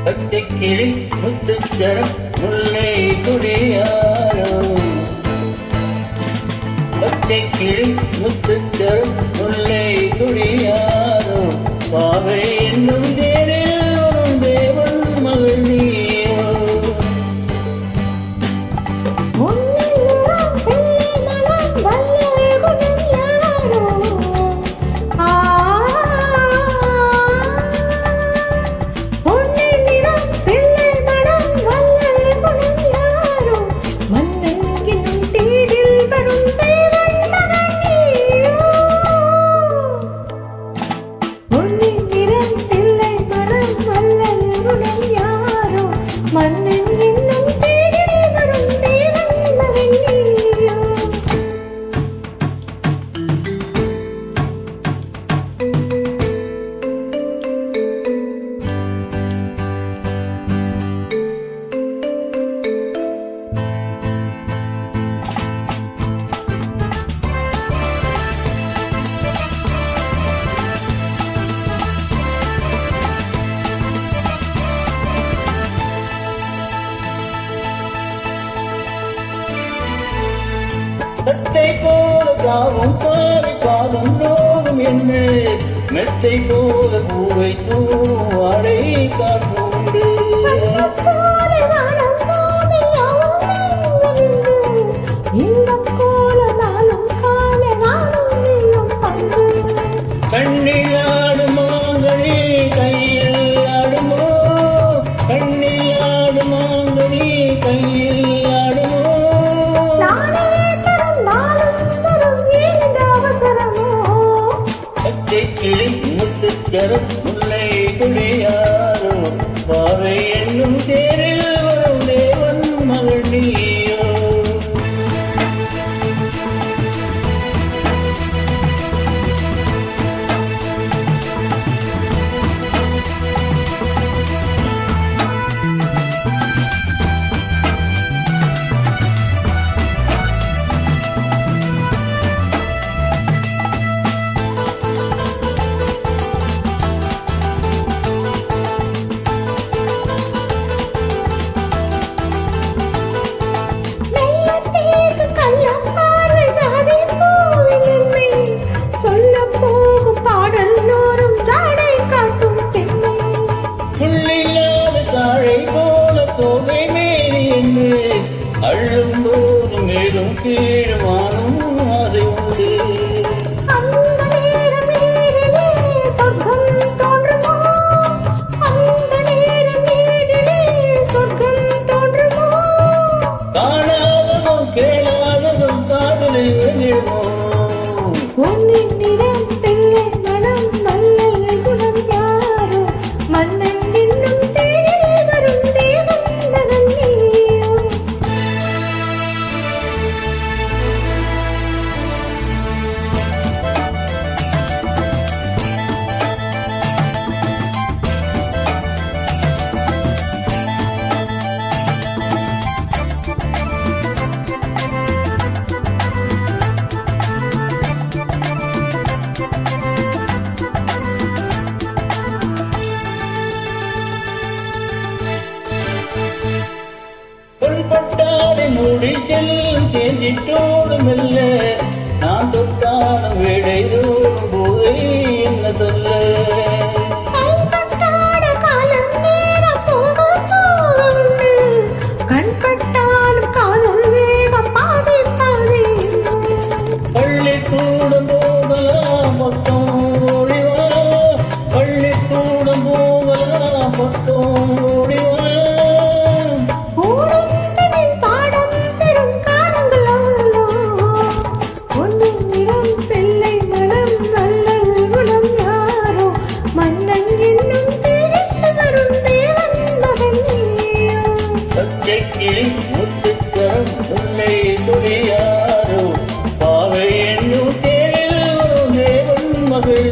பச்சை கிளி முத்துச்சரம் முல்லை கொடியாரோ பச்சை கிளி முத்துச்சரம் முல்லை கொடியாரோ பாவை என்னும் தேரில் வரும் தேவன் மகள் நீயோ மெத்தை போல தாவும் பாவை பாதம் நோகும் என்ன மெத்தை போல பூவை தூவும் வாழை காட்டுண்டு கண்ணில் ஆடும் மாங்கனி கையில் ஆடுமோ கண்ணில் ஆடும் மாங்கனி கையில் ஆடுமோ பச்சை கிளி முத்துச்சரம் முல்லை கொடியாரோ பாவை என்னும் தேரில் வரும் தேவன் மகள் நீயோ தோகை மேலே என்று அள்ளும் போது மேலும் கீழுமானும் அதை உண்டு காணாததும் கேளாததும் காதலில் விழுமோ மூடி செல்லும் தேஞ்சிட்டோடு மெல்ல நான் தொட்டாலும் வேடை தோறும் போதை என்ன சொல்ல பள்ளிக்கூடம் போகலாம் மொத்தம் ஓடிவா பள்ளிக்கூடம் போகலாம் மொத்தம் ஓடிவா கிளி முத்துச்சரம் முல்லை கொடியாரோ பாவை என்னும் தேரில் வரும் தேவன் மகள்